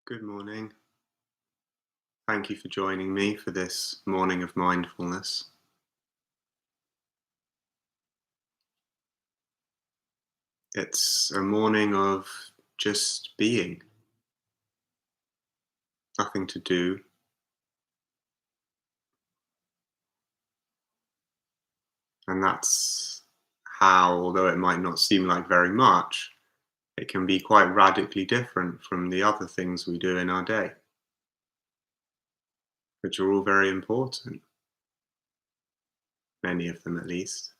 Good morning. Thank you for joining me for this morning of mindfulness. It's a morning of just being, nothing to do, and that's how, although it might not seem like very much, it can be quite radically different from the other things we do in our day, which are all very important, many of them at least.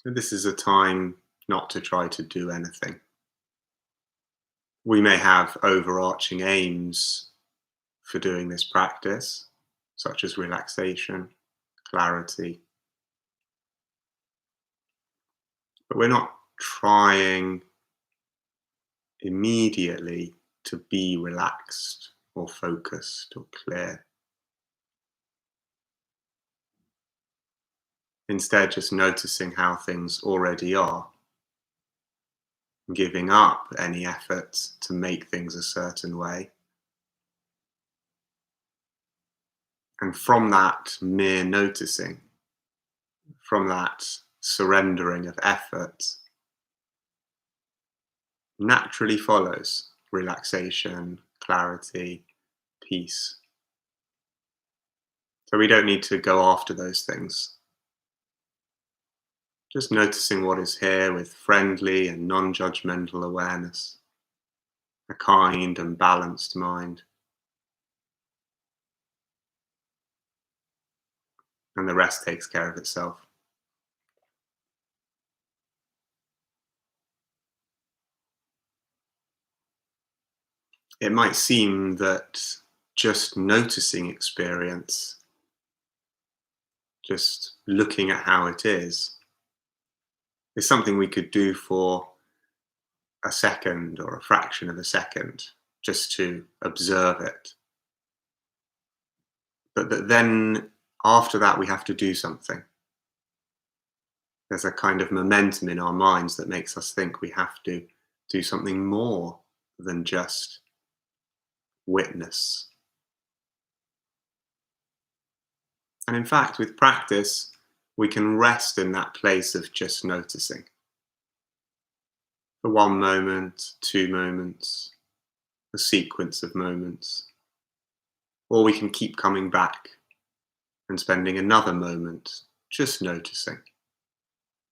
But this is a time not to try to do anything. We may have overarching aims for doing this practice, such as relaxation, clarity, but we're not trying immediately to be relaxed or focused or clear. Instead, just noticing how things already are, giving up any effort to make things a certain way. And from that mere noticing, from that surrendering of effort, naturally follows relaxation, clarity, peace. So we don't need to go after those things. Just noticing what is here with friendly and non-judgmental awareness, a kind and balanced mind, and the rest takes care of itself. It might seem that just noticing experience, just looking at how it is something we could do for a second or a fraction of a second, just to observe it. But that then after that we have to do something. There's a kind of momentum in our minds that makes us think we have to do something more than just witness. And in fact, with practice, we can rest in that place of just noticing. For one moment, 2 moments, a sequence of moments. Or we can keep coming back and spending another moment just noticing.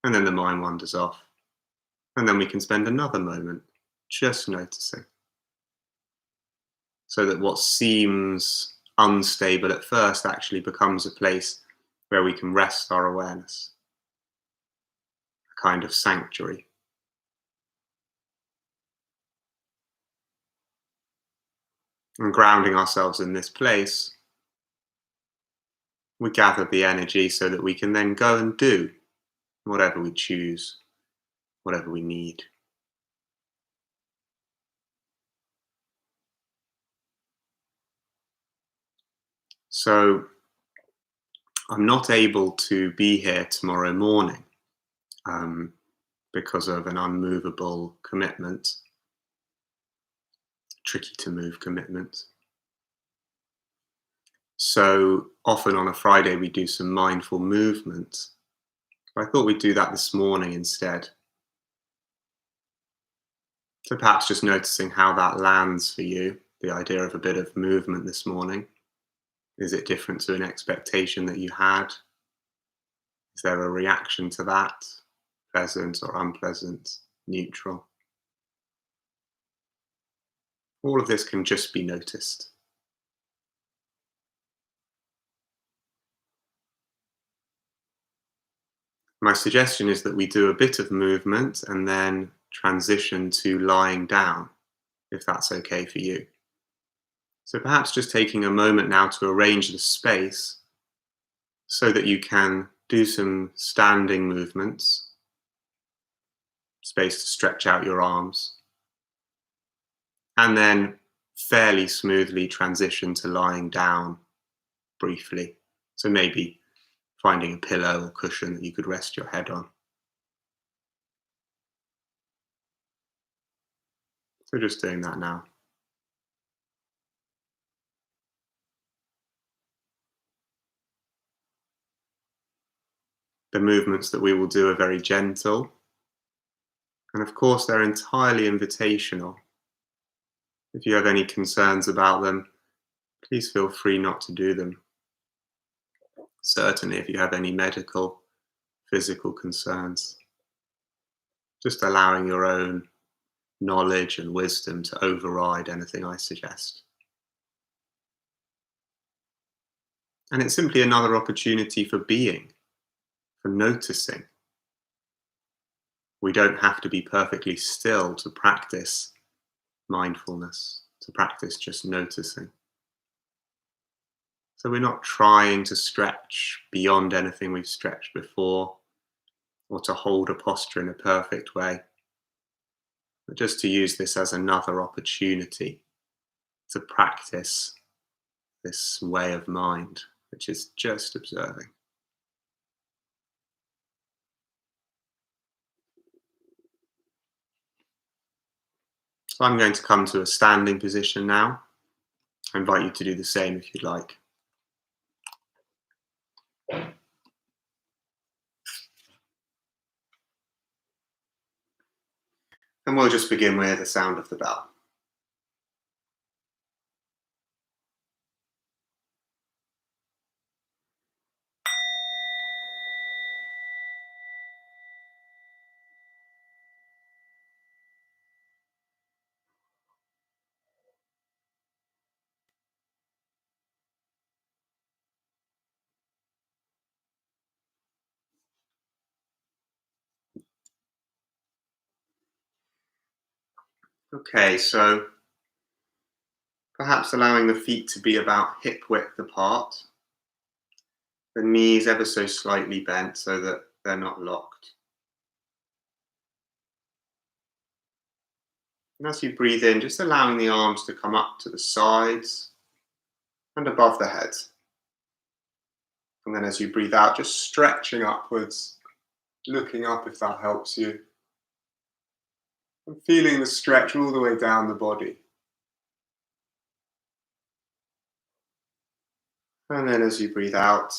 And then the mind wanders off. And then we can spend another moment just noticing. So that what seems unstable at first actually becomes a place where we can rest our awareness, a kind of sanctuary. And grounding ourselves in this place, we gather the energy so that we can then go and do whatever we choose, whatever we need. So I'm not able to be here tomorrow morning because of an unmovable commitment, tricky to move commitment. So often on a Friday we do some mindful movement. I thought we'd do that this morning instead. So perhaps just noticing how that lands for you, the idea of a bit of movement this morning. Is it different to an expectation that you had? Is there a reaction to that? Pleasant or unpleasant? Neutral? All of this can just be noticed. My suggestion is that we do a bit of movement and then transition to lying down, if that's okay for you. So perhaps just taking a moment now to arrange the space so that you can do some standing movements, space to stretch out your arms, and then fairly smoothly transition to lying down briefly. So maybe finding a pillow or cushion that you could rest your head on. So just doing that now. The movements that we will do are very gentle, and of course they're entirely invitational. If you have any concerns about them, please feel free not to do them. Certainly if you have any medical, physical concerns, just allowing your own knowledge and wisdom to override anything I suggest. And it's simply another opportunity for being, for noticing. We don't have to be perfectly still to practice mindfulness, to practice just noticing. So we're not trying to stretch beyond anything we've stretched before, or to hold a posture in a perfect way, but just to use this as another opportunity to practice this way of mind, which is just observing. So I'm going to come to a standing position now. I invite you to do the same if you'd like. And we'll just begin with the sound of the bell. Okay, so perhaps allowing the feet to be about hip width apart, the knees ever so slightly bent so that they're not locked. And as you breathe in, just allowing the arms to come up to the sides and above the head. And then as you breathe out, just stretching upwards, looking up if that helps you. And feeling the stretch all the way down the body. And then as you breathe out,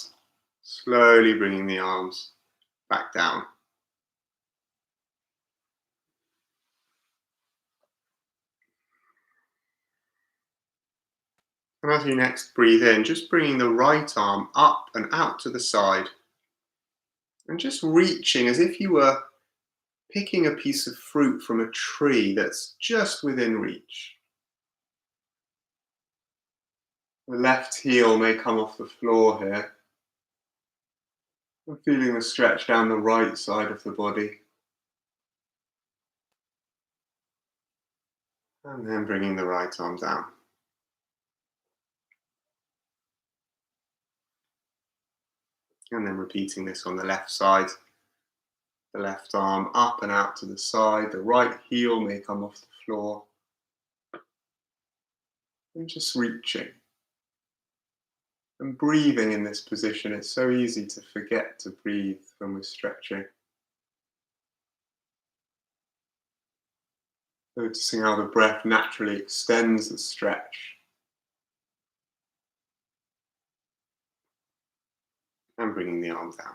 slowly bringing the arms back down. And as you next breathe in, just bringing the right arm up and out to the side. And just reaching as if you were picking a piece of fruit from a tree that's just within reach. The left heel may come off the floor here. And feeling the stretch down the right side of the body. And then bringing the right arm down. And then repeating this on the left side. The left arm up and out to the side. The right heel may come off the floor. And just reaching. And breathing in this position. It's so easy to forget to breathe when we're stretching. Noticing how the breath naturally extends the stretch. And bringing the arms down.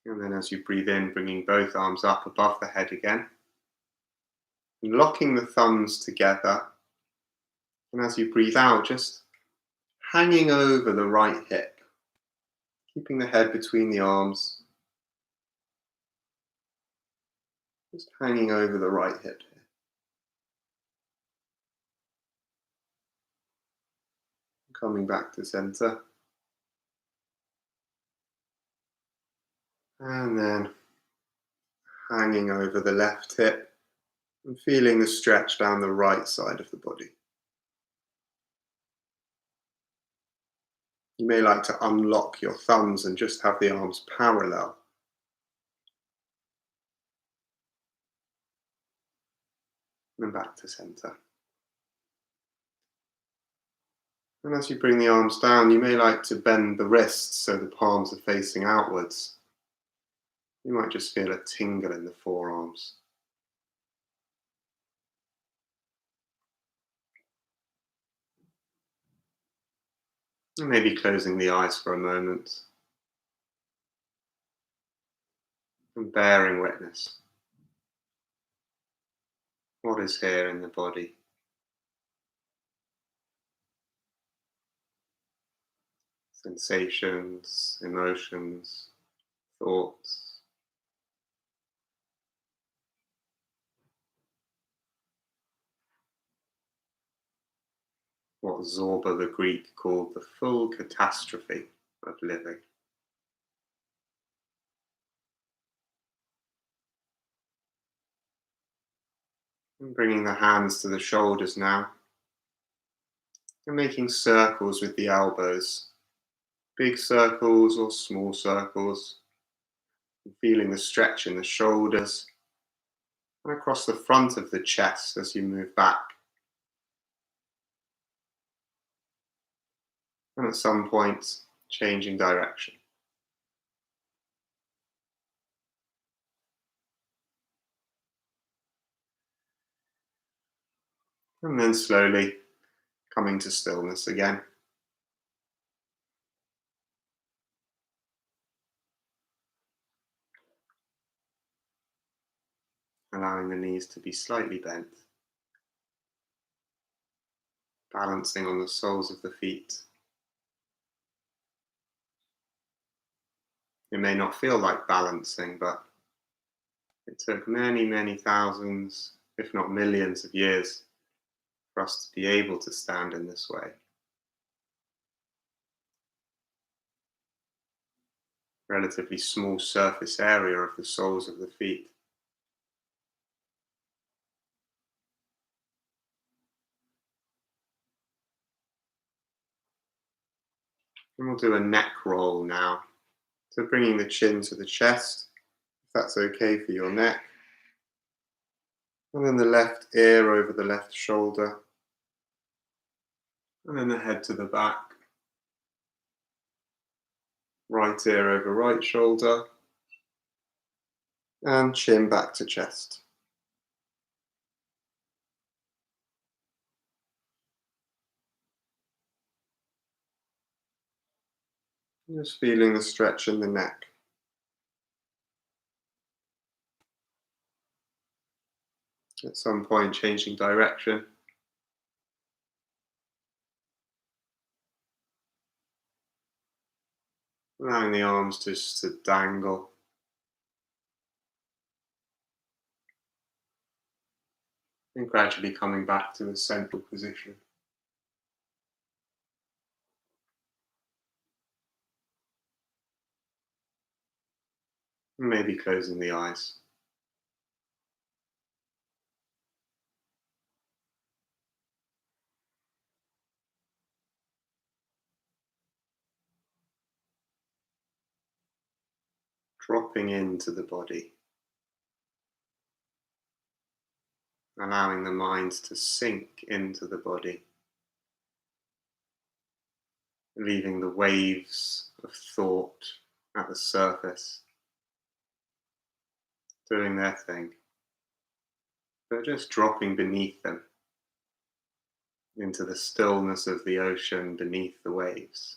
And then as you breathe in, bringing both arms up above the head again. And locking the thumbs together. And as you breathe out, just hanging over the right hip. Keeping the head between the arms. Just hanging over the right hip here. Coming back to center. And then hanging over the left hip. And feeling the stretch down the right side of the body. You may like to unlock your thumbs and just have the arms parallel. And back to center. And as you bring the arms down, you may like to bend the wrists so the palms are facing outwards. You might just feel a tingle in the forearms. And maybe closing the eyes for a moment and bearing witness. What is here in the body? Sensations, emotions, thoughts. What Zorba the Greek called the full catastrophe of living. And bringing the hands to the shoulders now, and making circles with the elbows, big circles or small circles, and feeling the stretch in the shoulders and across the front of the chest as you move back. And at some point, changing direction. And then slowly coming to stillness again. Allowing the knees to be slightly bent. Balancing on the soles of the feet. It may not feel like balancing, but it took many, many thousands, if not millions of years for us to be able to stand in this way. Relatively small surface area of the soles of the feet. And we'll do a neck roll now. So bringing the chin to the chest, if that's okay for your neck. And then the left ear over the left shoulder. And then the head to the back. Right ear over right shoulder. And chin back to chest. Just feeling the stretch in the neck. At some point, changing direction. Allowing the arms just to dangle. And gradually coming back to the central position. And maybe closing the eyes. Dropping into the body. Allowing the mind to sink into the body. Leaving the waves of thought at the surface, doing their thing, but just dropping beneath them into the stillness of the ocean beneath the waves.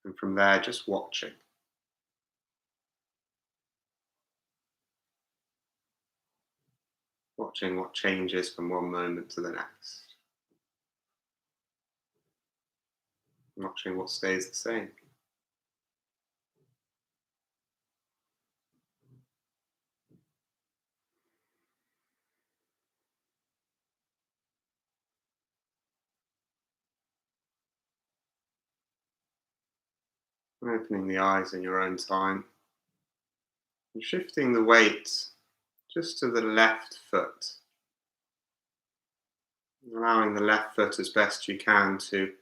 And from there, just watching. Watching what changes from one moment to the next. Watching what stays the same. Opening the eyes in your own time. And shifting the weight just to the left foot. Allowing the left foot as best you can to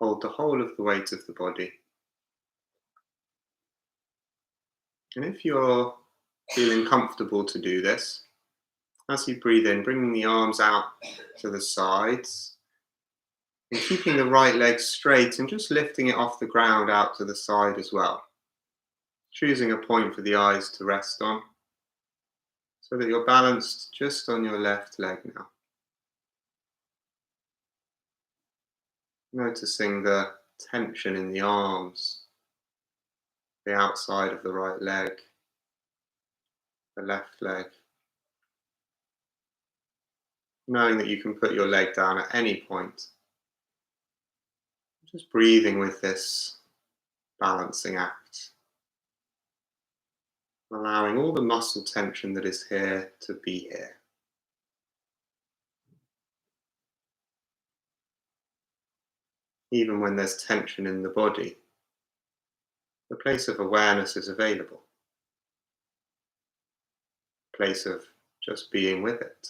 hold the whole of the weight of the body. And if you're feeling comfortable to do this, as you breathe in, bringing the arms out to the sides and keeping the right leg straight and just lifting it off the ground out to the side as well. Choosing a point for the eyes to rest on so that you're balanced just on your left leg now. Noticing the tension in the arms, the outside of the right leg, the left leg. Knowing that you can put your leg down at any point. Just breathing with this balancing act. Allowing all the muscle tension that is here to be here. Even when there's tension in the body, the place of awareness is available. A place of just being with it.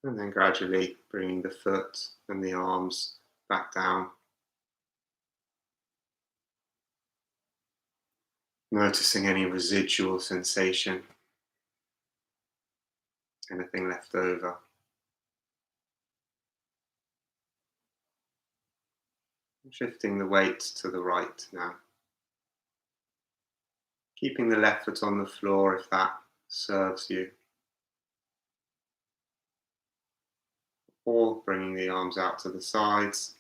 And then gradually bringing the foot and the arms back down. Noticing any residual sensation, anything left over. Shifting the weight to the right now. Keeping the left foot on the floor if that serves you. Or bringing the arms out to the sides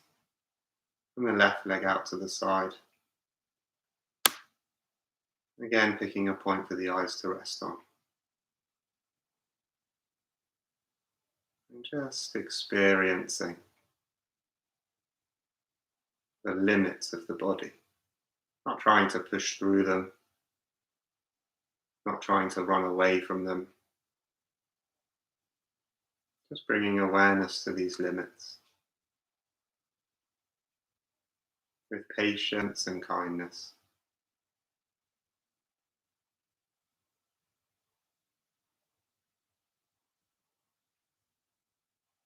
and the left leg out to the side. Again, picking a point for the eyes to rest on. And just experiencing the limits of the body. Not trying to push through them. Not trying to run away from them. Just bringing awareness to these limits. With patience and kindness.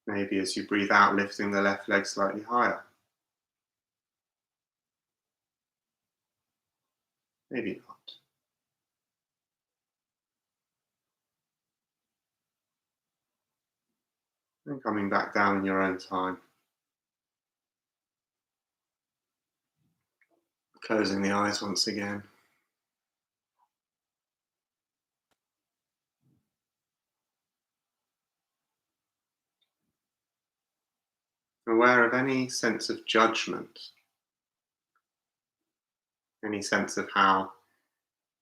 Maybe as you breathe out, lifting the left leg slightly higher. Maybe not. And coming back down in your own time. Closing the eyes once again. Aware of any sense of judgment. Any sense of how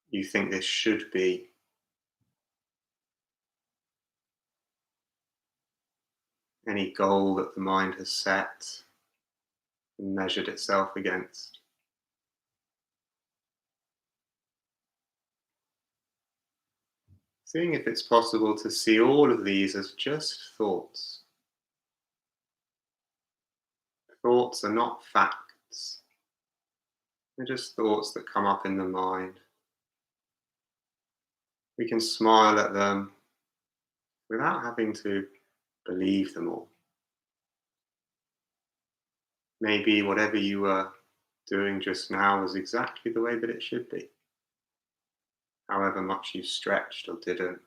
you think this should be. Any goal that the mind has set and measured itself against. Seeing if it's possible to see all of these as just thoughts. Thoughts are not facts. They're just thoughts that come up in the mind. We can smile at them without having to believe them all. Maybe whatever you were doing just now was exactly the way that it should be. However much you stretched or didn't,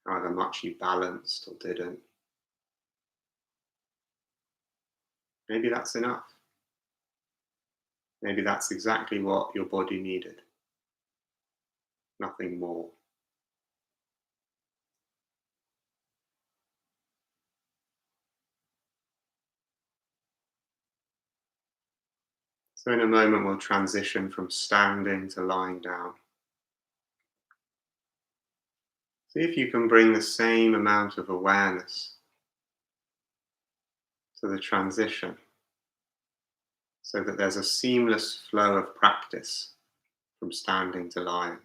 however much you balanced or didn't. Maybe that's enough. Maybe that's exactly what your body needed. Nothing more. So in a moment we'll transition from standing to lying down. See if you can bring the same amount of awareness to the transition so that there's a seamless flow of practice from standing to lying.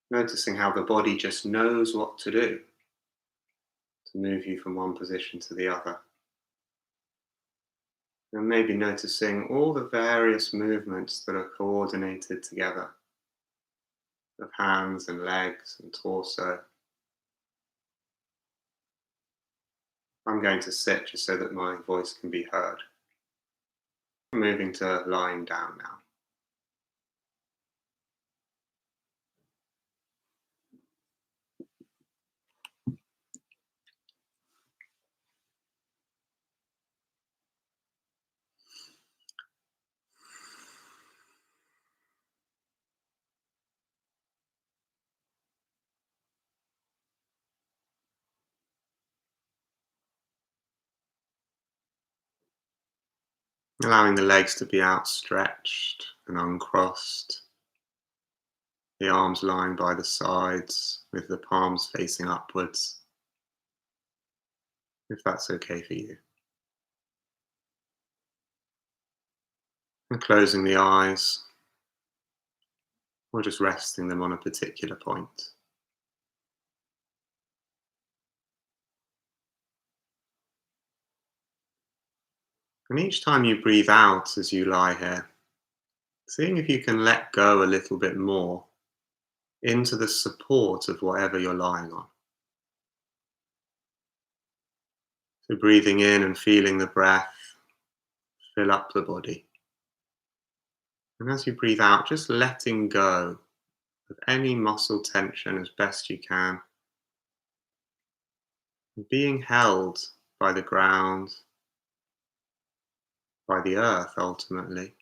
Noticing how the body just knows what to do to move you from one position to the other. And maybe noticing all the various movements that are coordinated together of hands and legs and torso. I'm going to sit just so that my voice can be heard. Moving to lying down now. allowing the legs to be outstretched and uncrossed, the arms lying by the sides with the palms facing upwards, if that's okay for you. And closing the eyes, or just resting them on a particular point. And each time you breathe out as you lie here, seeing if you can let go a little bit more into the support of whatever you're lying on. So breathing in and feeling the breath fill up the body. And as you breathe out, just letting go of any muscle tension as best you can. Being held by the ground, by the earth ultimately.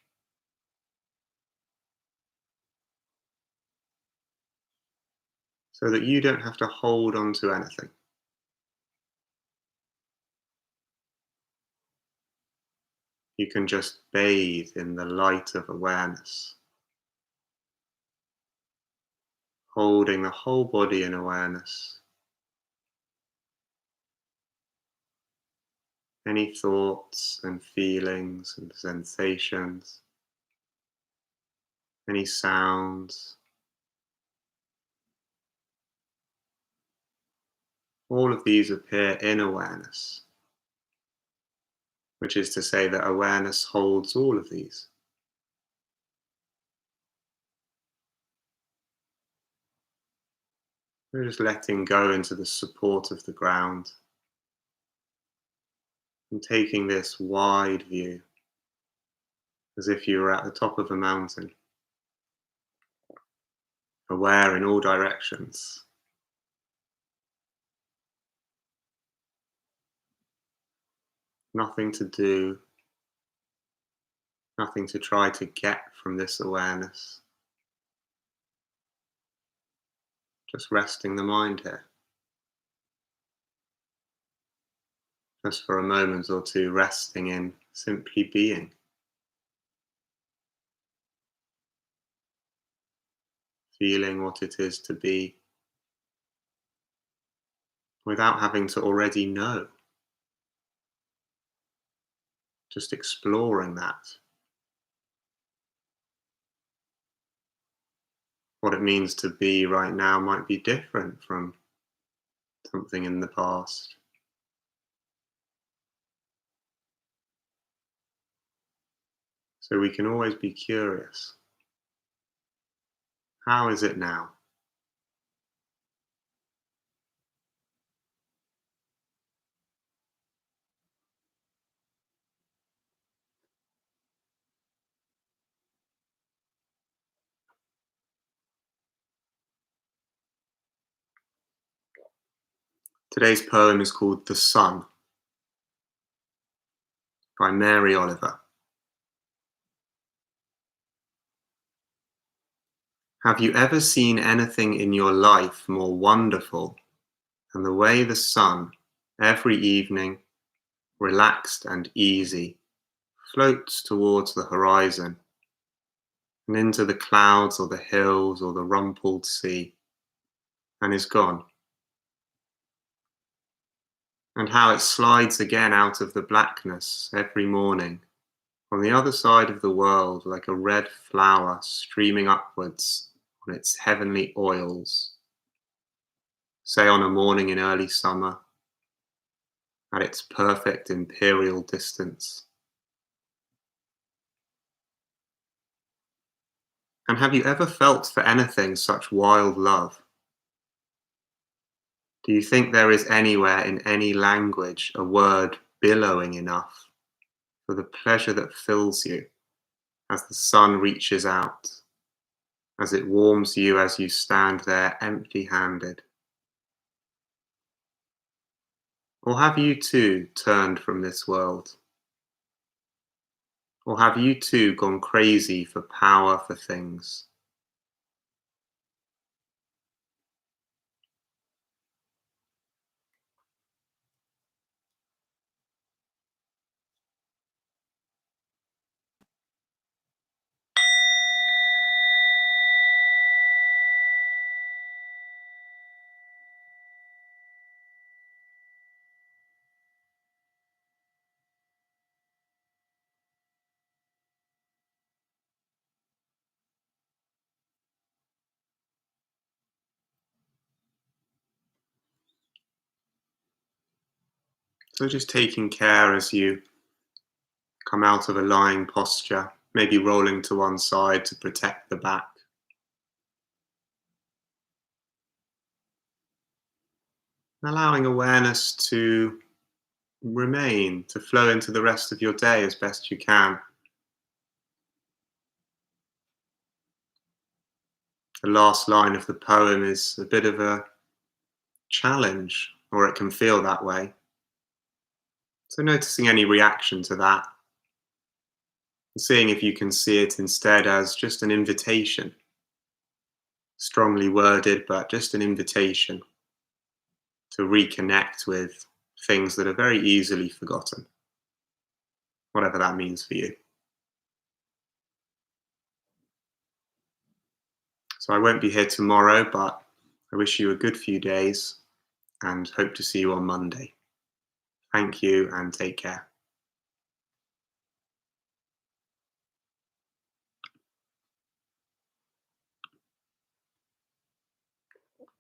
So that you don't have to hold on to anything. You can just bathe in the light of awareness, holding the whole body in awareness. Any thoughts and feelings and sensations, any sounds, all of these appear in awareness, which is to say that awareness holds all of these. We're just letting go into the support of the ground and taking this wide view as if you were at the top of a mountain, aware in all directions. Nothing to do, nothing to try to get from this awareness. Just resting the mind here. Just for a moment or two, resting in simply being. Feeling what it is to be without having to already know. Just exploring that. What it means to be right now might be different from something in the past. So we can always be curious. How is it now? Today's poem is called The Sun by Mary Oliver. Have you ever seen anything in your life more wonderful than the way the sun, every evening, relaxed and easy, floats towards the horizon and into the clouds or the hills or the rumpled sea, and is gone? And how it slides again out of the blackness every morning on the other side of the world like a red flower streaming upwards on its heavenly oils, say on a morning in early summer, at its perfect imperial distance. And have you ever felt for anything such wild love? Do you think there is anywhere in any language a word billowing enough for the pleasure that fills you as the sun reaches out, as it warms you as you stand there empty-handed? Or have you too turned from this world? Or have you too gone crazy for power, for things? So just taking care as you come out of a lying posture, maybe rolling to one side to protect the back. Allowing awareness to remain, to flow into the rest of your day as best you can. The last line of the poem is a bit of a challenge, or it can feel that way. So noticing any reaction to that, and seeing if you can see it instead as just an invitation, strongly worded, but just an invitation to reconnect with things that are very easily forgotten, whatever that means for you. So I won't be here tomorrow, but I wish you a good few days and hope to see you on Monday. Thank you and take care.